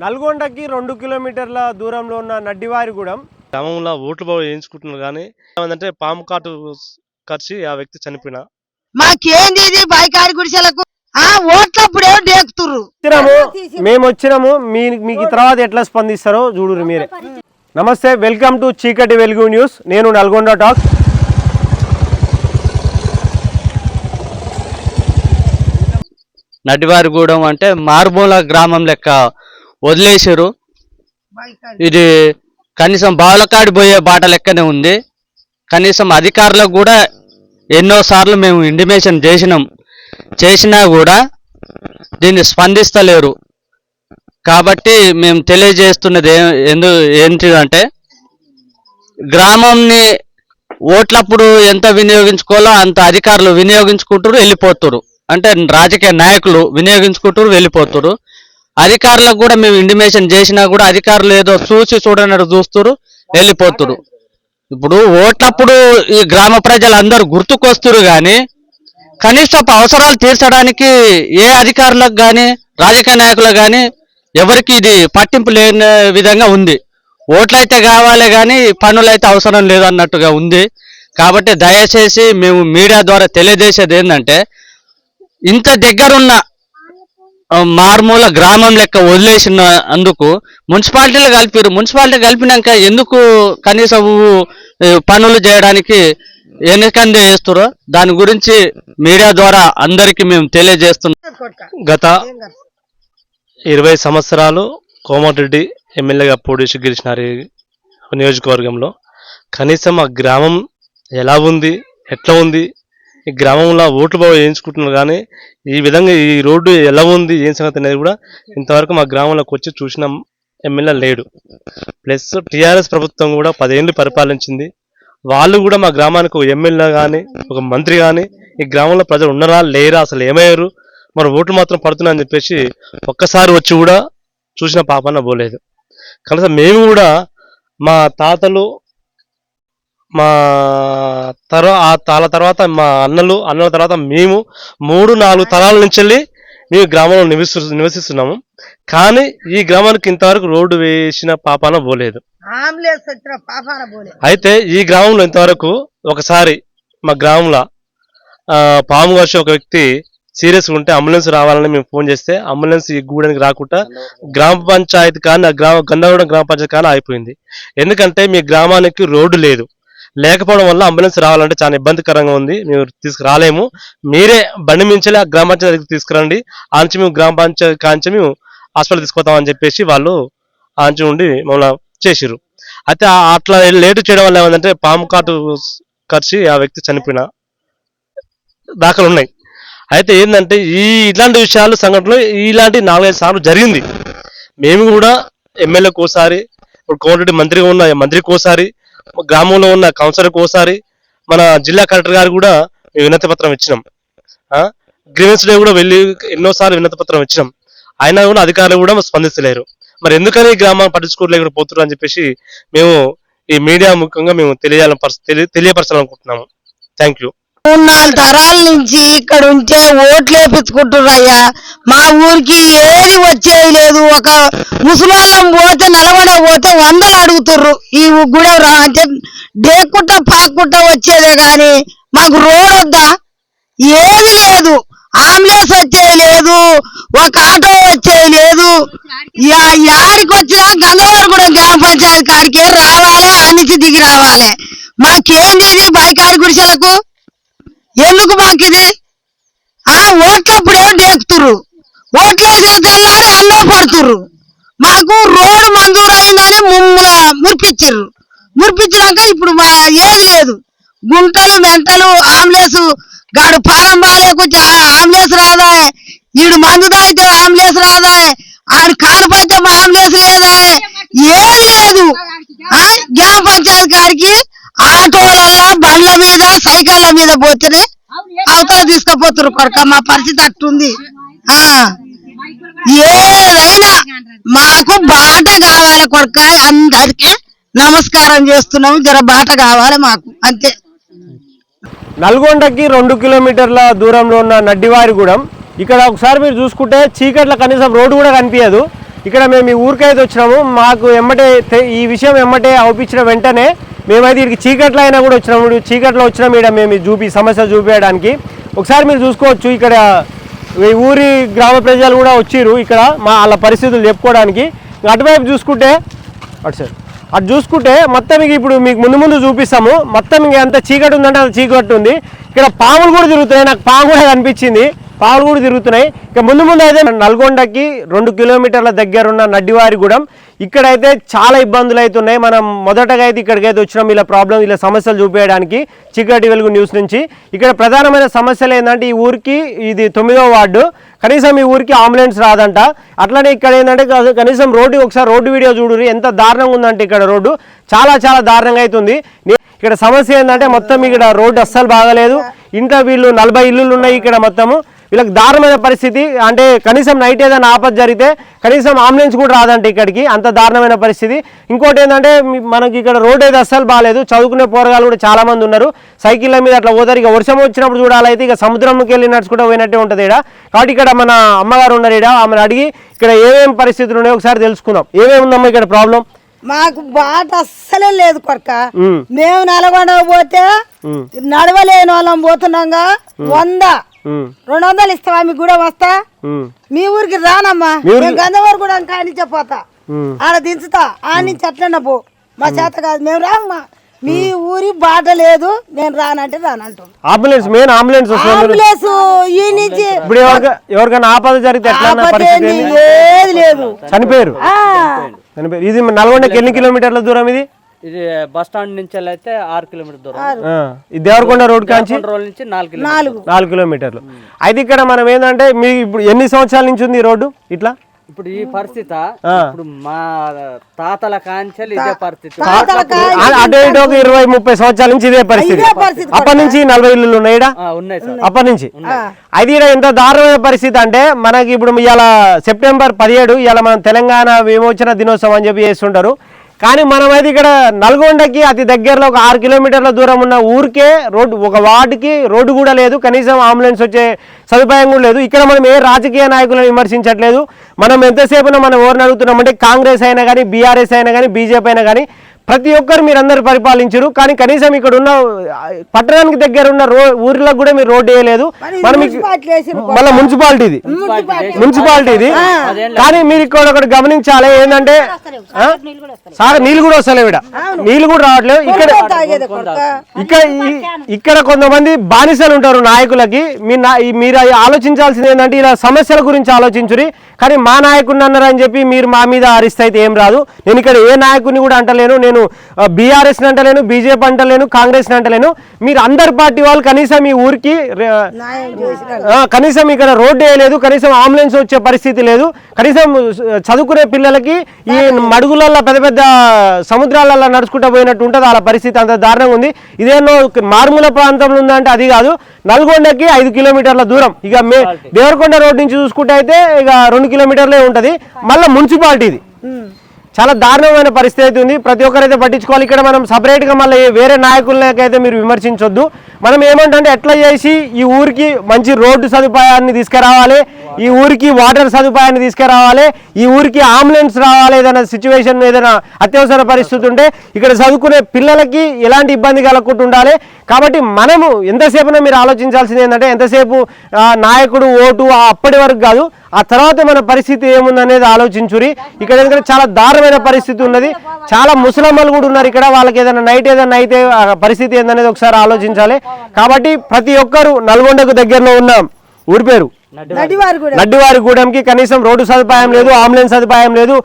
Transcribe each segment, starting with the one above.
నల్గొండకి 2 కిలోమీటర్ల దూరంలో ఉన్న నడ్డివారిగూడెం గ్రామంలో ఓట్లు బాగా వేయించుకుంటున్నారు కానీ ఏమంటే పాము కాటు కరిచి ఆ వ్యక్తి చనిపోయినా మాకేంది ఇది బైకారి గుడిసెలకు ఓట్లప్పుడే డేకుతుర్రు. మేము వచ్చినాము. మీకు తర్వాత ఎట్లా స్పందిస్తారో చూడురు మీరే. నమస్తే, వెల్కమ్ టు చీకటి వెలుగు న్యూస్. నేను నల్గొండ టాక్. నడ్డివారిగూడెం అంటే మారుమూల గ్రామం లెక్క వదిలేసారు. ఇది కనీసం బావులకాడి పోయే బాట లెక్కనే ఉంది. కనీసం అధికారులకు కూడా ఎన్నోసార్లు మేము ఇంటిమేషన్ చేసినా కూడా దీన్ని స్పందిస్తలేరు. కాబట్టి మేము తెలియజేస్తున్నది ఏంటిదంటే గ్రామంని ఓట్లప్పుడు ఎంత వినియోగించుకోవాలో అంత అధికారులు వినియోగించుకుంటారు, వెళ్ళిపోతారు. అంటే రాజకీయ నాయకులు వినియోగించుకుంటారు, వెళ్ళిపోతారు. అధికారులకు కూడా మేము ఇంటిమేషన్ చేసినా కూడా అధికారులు ఏదో చూడనట్టు చూస్తారు, వెళ్ళిపోతారు. ఇప్పుడు ఓట్లప్పుడు ఈ గ్రామ ప్రజలందరూ గుర్తుకొస్తారు కానీ కనీసపు అవసరాలు తీర్చడానికి ఏ అధికారులకు కానీ రాజకీయ నాయకులకు కానీ ఎవరికి ఇది పట్టింపు లేని విధంగా ఉంది. ఓట్లయితే కావాలి కానీ పనులైతే అవసరం లేదన్నట్టుగా ఉంది. కాబట్టి దయచేసి మేము మీడియా ద్వారా తెలియజేసేది ఏంటంటే ఇంత దగ్గరున్న మారుమూల గ్రామం లెక్క వదిలేసిన అందుకు మున్సిపాలిటీలు కలిపారు. మున్సిపాలిటీ కలిపినాక ఎందుకు కనీసం పనులు చేయడానికి ఎన్నికండి చేస్తారో దాని గురించి మీడియా ద్వారా అందరికీ మేము తెలియజేస్తున్నాం. గత 20 సంవత్సరాలు కోమటిరెడ్డి ఎమ్మెల్యేగా పోటీ గెలిచినారు నియోజకవర్గంలో. కనీసం ఆ గ్రామం ఎలా ఉంది, ఎట్లా ఉంది, ఈ గ్రామంలో ఓట్లు బాగా వేయించుకుంటున్నారు కానీ ఈ విధంగా ఈ రోడ్డు ఎలా ఉంది, ఏం సంగతి అనేది కూడా ఇంతవరకు మా గ్రామంలోకి వచ్చి చూసిన ఎమ్మెల్యే లేడు. ప్లస్ టీఆర్ఎస్ ప్రభుత్వం కూడా 10 ఏళ్ళు పరిపాలించింది. వాళ్ళు కూడా మా గ్రామానికి ఒక ఎమ్మెల్యే కానీ ఒక మంత్రి కానీ ఈ గ్రామంలో ప్రజలు ఉన్నారా లేరా, అసలు ఏమయ్యారు, మరి ఓట్లు మాత్రం పడుతున్నా అని చెప్పేసి ఒక్కసారి వచ్చి కూడా చూసిన పాపన్న పోలేదు. కనీసం మేము కూడా మా తాతలు మా తర్వాత మా అన్నల తర్వాత మేము 3-4 తరాల నుంచి వెళ్ళి మేము గ్రామంలో నివసిస్తున్నాము. కానీ ఈ గ్రామానికి ఇంతవరకు రోడ్డు వేసిన పాపాన పోలేదు. అయితే ఈ గ్రామంలో ఇంతవరకు ఒకసారి మా గ్రామంలో పాము కాసి ఒక వ్యక్తి సీరియస్గా ఉంటే అంబులెన్స్ రావాలని మేము ఫోన్ చేస్తే అంబులెన్స్ ఈ గూడానికి రాకుండా గ్రామ పంచాయతీ కానీ గంధగూడెం గ్రామ పంచాయతీ కానీ అయిపోయింది. ఎందుకంటే మీ గ్రామానికి రోడ్డు లేకపోవడం వల్ల అంబులెన్స్ రావాలంటే చాలా ఇబ్బందికరంగా ఉంది. మేము తీసుకురాలేము, మీరే బండి మించాలి ఆ గ్రామ పంచాయతీ తీసుకురండి, ఆంచి మేము గ్రామ పంచాయతీ కాంచి మేము హాస్పిటల్ తీసుకుపోతామని చెప్పేసి వాళ్ళు ఆంచి ఉండి మమ్మల్ని చేసిర్రు. అయితే అట్లా లేటు చేయడం వల్ల ఏమంటే పాము కాటు కరిచి ఆ వ్యక్తి చనిపోయిన దాఖలు ఉన్నాయి. అయితే ఏంటంటే ఇట్లాంటి విషయాలు సంఘటనలు ఇలాంటి 4-5 సార్లు జరిగింది. మేము కూడా ఎమ్మెల్యేకి ఒకసారి, ఇప్పుడు కోమటిరెడ్డి మంత్రిగా ఉన్న మంత్రికి ఒకసారి, గ్రామంలో ఉన్న కౌన్సిలర్కి ఒకసారి, మన జిల్లా కలెక్టర్ గారు కూడా వినతి పత్రం ఇచ్చినాం. గ్రీవెన్స్ డే కూడా వెళ్ళి ఎన్నోసార్లు వినతి పత్రం ఇచ్చినాం. అయినా కూడా అధికారులు కూడా స్పందిస్తలేరు. మరి ఎందుకని గ్రామాన్ని పట్టించుకోలేకుండా పోతున్నారు అని చెప్పేసి మేము ఈ మీడియా ముఖ్యంగా మేము తెలియపరచాలనుకుంటున్నాము. Thank you. 3-4 తరాల నుంచి ఇక్కడ ఉంటే ఓట్లు వేపించుకుంటున్నాయ్యా. మా ఊరికి ఏది వచ్చేది లేదు. ఒక ముసలాళ్ళం పోతే నల్గొండ పోతే 100 అడుగుతుర్రు. ఈ గుడి అంటే డేక్కుంటా పాక్కుంటా వచ్చేదే గాని మాకు రోడ్ వద్దా, ఏది లేదు. అంబులెన్స్ వచ్చేది లేదు, ఒక ఆటో వచ్చేది లేదు. యాడికి వచ్చినా గంగవరగూడెం గ్రామ పంచాయతీ కాడికే రావాలి, అన్నిటి దిగి రావాలి. మాకేంది ఇది బైకారి గుడిసెలకు ఎందుకు మాకిది? ఓట్లప్పుడే డేకుతుర్రు, ఓట్లేసిన తెల్లారి అన్నే పడుతుర్రు. మాకు రోడ్డు మంజూరు అయిందని మురిపించారు. మురిపించినాక ఇప్పుడు మా ఏది లేదు. గుంటలు మెంటలు అంబులెన్స్ గాడు పానం బాలేకు అంబులెన్స్ రాదా, ఈడు మందు తాగితే అంబులెన్స్ రాదా, ఆడు కాలు పడితే మా అంబులెన్స్ లేదా, ఏది లేదు. గ్రామ పంచాయతీ కాడికి ఆటోలల్లో బండ్ల మీద సైకిళ్ళ మీద పోతేనే అవతల తీసుకుపోతున్నారు. కొడుక మా పరిస్థితి అట్టుంది. ఏదైనా మాకు బాట కావాలి కొడుక. అందరికీ నమస్కారం చేస్తున్నాము. జర బాట కావాలి మాకు, అంతే. నల్గొండకి 2 కిలోమీటర్ల దూరంలో ఉన్న నడ్డివారిగూడెం. ఇక్కడ ఒకసారి మీరు చూసుకుంటే చీకట్ల కనీసం రోడ్డు కూడా కనిపించదు. ఇక్కడ మేము ఈ ఊరికైతే వచ్చినాము. మాకు ఈ విషయం ఎమ్మటే అవుపించిన వెంటనే మేమైతే ఇక్కడికి చీకట్లో అయినా కూడా వచ్చినాము. చీకట్లో వచ్చినాం ఇక్కడ మేము సమస్య చూపించడానికి. ఒకసారి మీరు చూసుకోవచ్చు, ఇక్కడ ఈ ఊరి గ్రామ ప్రజలు కూడా వచ్చిర్రు ఇక్కడ వాళ్ళ పరిస్థితులు చెప్పుకోవడానికి. అటువైపు చూసుకుంటే అటు చూసుకుంటే మొత్తం ఇప్పుడు మీకు ముందు చూపిస్తాము. మొత్తం ఇంక ఎంత చీకటి ఉందంటే అంత చీకటి ఉంది. ఇక్కడ పాములు కూడా తిరుగుతున్నాయి. నాకు పాము కూడా కనిపించింది, పాములు కూడా తిరుగుతున్నాయి. ఇక ముందు అయితే నల్గొండకి 2 కిలోమీటర్ల దగ్గర ఉన్న నడ్డివారిగూడెం, ఇక్కడైతే చాలా ఇబ్బందులు అవుతున్నాయి. మనం మొదటగా అయితే ఇక్కడికైతే వచ్చినాం ఇలా సమస్యలు చూపించడానికి చీకటి వెలుగు న్యూస్ నుంచి. ఇక్కడ ప్రధానమైన సమస్యలు ఏంటంటే ఈ ఊరికి ఇది 9వ వార్డు, కనీసం ఈ ఊరికి అంబులెన్స్ రాదంట. అట్లనే ఇక్కడ ఏంటంటే కనీసం ఒకసారి రోడ్డు వీడియో చూడుర్రి, ఎంత దారుణంగా ఉందంటే ఇక్కడ రోడ్డు చాలా దారుణంగా అవుతుంది. ఇక్కడ సమస్య ఏంటంటే మొత్తం ఇక్కడ రోడ్డు అస్సలు బాగలేదు. ఇంట్లో వీళ్ళు 40 ఇల్లులు ఉన్నాయి ఇక్కడ మొత్తము. వీళ్ళకి దారుణమైన పరిస్థితి, అంటే కనీసం నైట్ ఏదైనా ఆపద జరిగితే కనీసం అంబులెన్స్ కూడా రాదంటే ఇక్కడికి, అంత దారుణమైన పరిస్థితి. ఇంకోటి ఏంటంటే మనకి ఇక్కడ రోడ్ అయితే అస్సలు బాగాలేదు. చదువుకునే పోరగాళ్ళు కూడా చాలా మంది ఉన్నారు, సైకిళ్ళ మీద అట్లా పోతారు. ఇక వర్షం వచ్చినప్పుడు చూడాలైతే ఇక సముద్రంకి వెళ్ళి నడుచుకుంటూ పోయినట్టే ఉంటుంది ఇక్కడ. కాబట్టి ఇక్కడ మన అమ్మగారు ఉన్నారు ఇక్కడ, ఆమెను అడిగి ఇక్కడ ఏమేమి పరిస్థితులు ఉన్నాయో ఒకసారి తెలుసుకుందాం. ఏమేమి ఉందమ్మా ఇక్కడ ప్రాబ్లం? మాకు బాట అస్సలే లేదు కొరక. మేము నల్గొండ పోతే నడవలేని వాళ్ళం పోతున్నాగా 100-200 ఇస్తావా? మీకు కూడా వస్తా, మీ ఊరికి రానమ్మా. గంధవరం కూడా కానించే పోతా, ఆడ దించుతా, ఆ నుంచి అట్లనే పో, మా చేత కాదు మేము రామ్మా. మీ ఊరి బాట లేదు, నేను రానంటే రానంటాం. అంబులెన్స్ ఈ నుంచి ఇప్పుడు ఎవరికైనా ఆపద జరిగితే ఏది లేదు, చనిపోయారు. ఇది నల్గొండకి ఎన్ని కిలోమీటర్ల దూరం? ఇది బస్ స్టాండ్ నుంచి అయితే 6 కిలోమీటర్ దూరం. ఇది దేవరకొండ రోడ్ కాంచి 4 కిలోమీటర్లు. అయితే ఇక్కడ మనం ఏంటంటే మీ ఇప్పుడు ఎన్ని సంవత్సరాల నుంచి ఉంది ఈ రోడ్డు ఇట్లా? ఇప్పుడు ఈ పరిస్థితి ఇప్పుడు మా తాతల కాంచెలు ఇదే పరిస్థితి. అటు ఇటు 20-30 సంవత్సరాల నుంచి ఇదే పరిస్థితి. అప్పటి నుంచి 40 ఇల్లులు ఉన్నాయి ఉన్నాయి సార్ అప్పటి నుంచి. అది ఎంత దారుణమైన పరిస్థితి అంటే మనకి ఇప్పుడు ఇవాళ సెప్టెంబర్ 17 ఇవాళ మనం తెలంగాణ విమోచన దినోత్సవం అని చెప్పి చేస్తుంటారు. కానీ మనమైతే ఇక్కడ నల్గొండకి అతి దగ్గరలో ఒక 6 కిలోమీటర్ల దూరం ఉన్న ఊరికే రోడ్డు, ఒక వార్డుకి రోడ్డు కూడా లేదు, కనీసం అంబులెన్స్ వచ్చే సదుపాయం కూడా లేదు. ఇక్కడ మనం ఏ రాజకీయ నాయకులను విమర్శించట్లేదు. మనం ఎంతసేపు మనం ఎవరిని అడుగుతున్నామంటే కాంగ్రెస్ అయినా కానీ, బీఆర్ఎస్ అయినా కానీ, బీజేపీ అయినా కానీ ప్రతి ఒక్కరు మీరు అందరు పరిపాలించరు. కానీ కనీసం ఇక్కడ ఉన్న పట్టణానికి దగ్గర ఉన్న ఊర్లకు కూడా మీరు రోడ్డు వేయలేదు. మనం మళ్ళీ మున్సిపాలిటీది కానీ మీరు ఇక్కడ ఒకటి గమనించాలి ఏంటంటే సార్ నీళ్ళు కూడా వస్తలేవు, నీళ్ళు కూడా రావట్లేదు. ఇక్కడ కొంతమంది బానిసలు ఉంటారు నాయకులకి. మీరు ఆలోచించాల్సింది ఏంటంటే ఇలా సమస్యల గురించి ఆలోచించురి. కానీ మా నాయకుడిని అన్నారని చెప్పి మీరు మా మీద అరిస్తే అయితే ఏం రాదు. నేను ఇక్కడ ఏ నాయకుడిని కూడా అంటలేను, నేను బీఆర్ఎస్ అంటలేను, బీజేపీ అంటలేను, కాంగ్రెస్ అంటలేను. మీరు అందరి పార్టీ వాళ్ళు కనీసం ఈ ఊరికి కనీసం ఇక్కడ రోడ్డు వేయలేదు, కనీసం అంబులెన్స్ వచ్చే పరిస్థితి లేదు. కనీసం చదువుకునే పిల్లలకి ఈ మడుగులలో పెద్ద సముద్రాలలో నడుచుకుంటూ పోయినట్టు ఉంటుంది వాళ్ళ పరిస్థితి, అంత దారుణంగా ఉంది. ఇదేనో మారుమూల ప్రాంతంలో ఉందంటే అది కాదు, నల్గొండకి 5 కిలోమీటర్ల దూరం. ఇక దేవరకొండ రోడ్ నుంచి చూసుకుంటే అయితే ఇక 2 కిలోమీటర్లే ఉంటుంది. మళ్ళీ మున్సిపాలిటీది చాలా దారుణమైన పరిస్థితి ఉంది. ప్రతి ఒక్కరైతే పట్టించుకోవాలి. ఇక్కడ మనం సపరేట్గా మళ్ళీ వేరే నాయకులకైతే మీరు విమర్శించొద్దు. మనం ఏమంటే ఎట్లా చేసి ఈ ఊరికి మంచి రోడ్డు సదుపాయాన్ని తీసుకురావాలి, ఈ ఊరికి వాటర్ సదుపాయాన్ని తీసుకురావాలి, ఈ ఊరికి అంబులెన్స్ రావాలి. ఏదైనా సిచ్యువేషన్, ఏదైనా అత్యవసర పరిస్థితి ఉంటే ఇక్కడ చదువుకునే పిల్లలకి ఎలాంటి ఇబ్బంది కలగకుండా ఉండాలి. కాబట్టి మనము ఎంతసేపున మీరు ఆలోచించాల్సింది ఏంటంటే ఎంతసేపు నాయకుడు ఓటు అప్పటి వరకు కాదు, ఆ తర్వాత మన పరిస్థితి ఏముందనేది ఆలోచించురి. ఇక్కడ ఎందుకంటే చాలా దారుణమైన పరిస్థితి ఉన్నది. చాలా ముసలమ్మలు కూడా ఉన్నారు ఇక్కడ. వాళ్ళకి ఏదైనా అయితే పరిస్థితి ఏందనేది ఒకసారి ఆలోచించాలి. కాబట్టి ప్రతి ఒక్కరు నల్గొండకు దగ్గరలో ఉన్న ఊరి పేరు నడ్డివారిగూడెంకి కనీసం రోడ్డు సదుపాయం లేదు, అంబులెన్స్ సదుపాయం లేదు.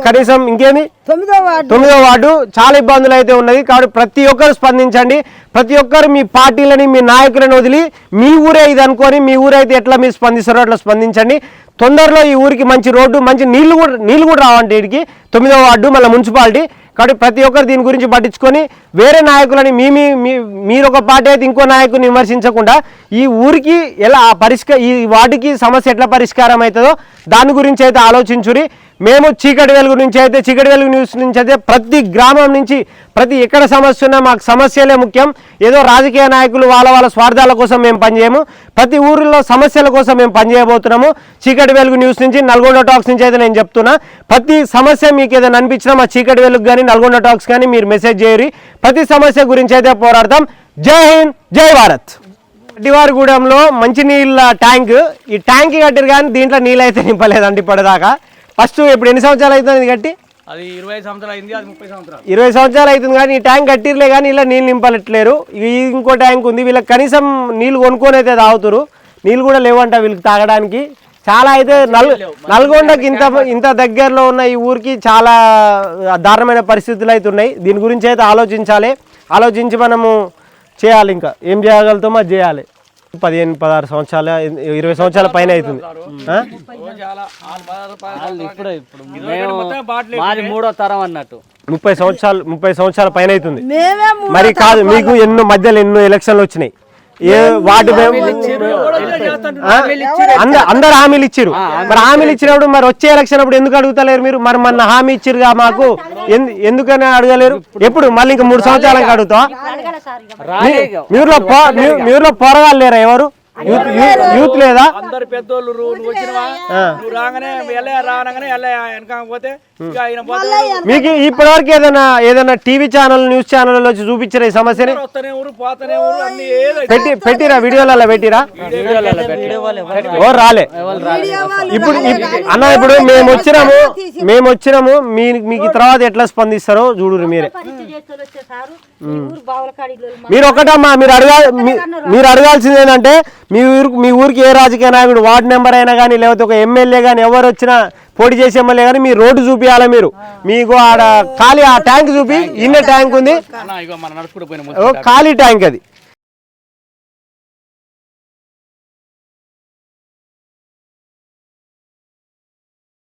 కనీసం ఇంకేమి 9వ వార్డు చాలా ఇబ్బందులు అయితే ఉన్నది. కాబట్టి ప్రతి ఒక్కరు స్పందించండి. ప్రతి ఒక్కరు మీ పార్టీలని, మీ నాయకులను వదిలి మీ ఊరే ఇది అనుకొని మీ ఊరైతే ఎట్లా మీరు స్పందిస్తారో అట్లా స్పందించండి. తొందరలో ఈ ఊరికి మంచి రోడ్డు, మంచి నీళ్లు కూడా రావండి వీడికి 9వ వార్డు మళ్ళీ మున్సిపాలిటీ. కాబట్టి ప్రతి ఒక్కరు దీని గురించి పట్టించుకొని వేరే నాయకులని మీరు ఒక పార్టీ అయితే ఇంకో నాయకుని విమర్శించకుండా ఈ ఊరికి ఎలా ఈ వార్డుకి సమస్య ఎట్లా పరిష్కారం అవుతుందో దాని గురించి అయితే ఆలోచించురి. మేము చీకటి వెలుగు నుంచి అయితే చీకటి వెలుగు న్యూస్ నుంచి అయితే ప్రతి గ్రామం నుంచి ప్రతి ఎక్కడ సమస్య ఉన్నా మాకు సమస్యలే ముఖ్యం. ఏదో రాజకీయ నాయకులు వాళ్ళ స్వార్థాల కోసం మేము పనిచేయము. ప్రతి ఊరిలో సమస్యల కోసం మేము పనిచేయబోతున్నాము. చీకటి వెలుగు న్యూస్ నుంచి నల్గొండ టాక్స్ నుంచి అయితే నేను చెప్తున్నా, ప్రతి సమస్య మీకు ఏదైనా అనిపించినా మా చీకటి వెలుగు కానీ నల్గొండ టాక్స్ కానీ మీరు మెసేజ్ చేయరు. ప్రతి సమస్య గురించి అయితే పోరాడతాం. జై హింద్, జై భారత్. గడ్డివారిగూడెంలో మంచినీళ్ళ ట్యాంక్, ఈ ట్యాంక్ కట్టారు కానీ దీంట్లో నీళ్ళు అయితే నింపలేదండి ఇప్పటిదాకా. ఫస్ట్ ఇప్పుడు ఎన్ని సంవత్సరాలు అవుతుంది ఇది కట్టి? అది 20 సంవత్సరాలు అయింది, అది 30 సంవత్సరాలు. 20 సంవత్సరాలు అవుతుంది కానీ ఈ ట్యాంక్ కట్టిర్లే కానీ ఇలా నీళ్ళు నింపలట్లేరు. ఇంకో ట్యాంక్ ఉంది, వీళ్ళకి కనీసం నీళ్ళు కొనుక్కొని అయితే తాగుతారు. నీళ్ళు కూడా లేవంట వీళ్ళకి తాగడానికి. చాలా అయితే నల్గొండకి ఇంత దగ్గరలో ఉన్న ఈ ఊరికి చాలా దారుణమైన పరిస్థితులు అయితే ఉన్నాయి. దీని గురించి అయితే ఆలోచించి మనము చేయాలి. ఇంకా ఏం చేయగలుగుతామో అది చేయాలి. 15-16 సంవత్సరాలు 20 సంవత్సరాల పైన అవుతుంది. మాది 3వ తరం అన్నట్టు. 30 సంవత్సరాల పైన అవుతుంది. మరి కాదు, మీకు మధ్యలో ఎన్నో ఎలక్షన్లు వచ్చినాయి. వాటి అందరు హామీలు ఇచ్చారు. మరి హామీలు ఇచ్చినప్పుడు మరి వచ్చే ఎలక్షన్ అప్పుడు ఎందుకు అడుగుతలేరు మీరు? మరి మన హామీ ఇచ్చిరుగా మాకు, ఎందుకని అడగలేరు? ఎప్పుడు మళ్ళీ ఇంకా 3 సంవత్సరాలకు అడుగుతా? మీరులో పోరగాళ్ళు లేరా? ఎవరు యూత్ లేదా? అందరు పెద్దోళ్ళు నువ్వు వచ్చినవా, నువ్వు రాగానే రాగానే వెనకపోతే మీకు ఇప్పటివరకు ఏదైనా టీవీ ఛానల్ న్యూస్ ఛానల్ వచ్చి చూపించారా ఈ సమస్యని? పెట్టిరా వీడియోలలో పెట్టిరా? ఓ రాలే. ఇప్పుడు అన్న ఇప్పుడు మేము వచ్చినాము మీకు తర్వాత ఎట్లా స్పందిస్తారో చూడు మీరే. మీరు ఒకటమ్మా, మీరు అడగాల్సింది ఏంటంటే మీ ఊరికి ఏ రాజకీయ నాయకుడు, వార్డు మెంబర్ అయినా కానీ లేకపోతే ఒక ఎమ్మెల్యే కానీ ఎవరు వచ్చినా పోటీ చేసే ఎమ్మెల్యే కానీ మీ రోడ్డు చూపించాలి. మీరు మీకు ఆడ ఖాళీ ఆ ట్యాంక్ చూపి, ఇన్న ట్యాంక్ ఉంది ఖాళీ ట్యాంక్, అది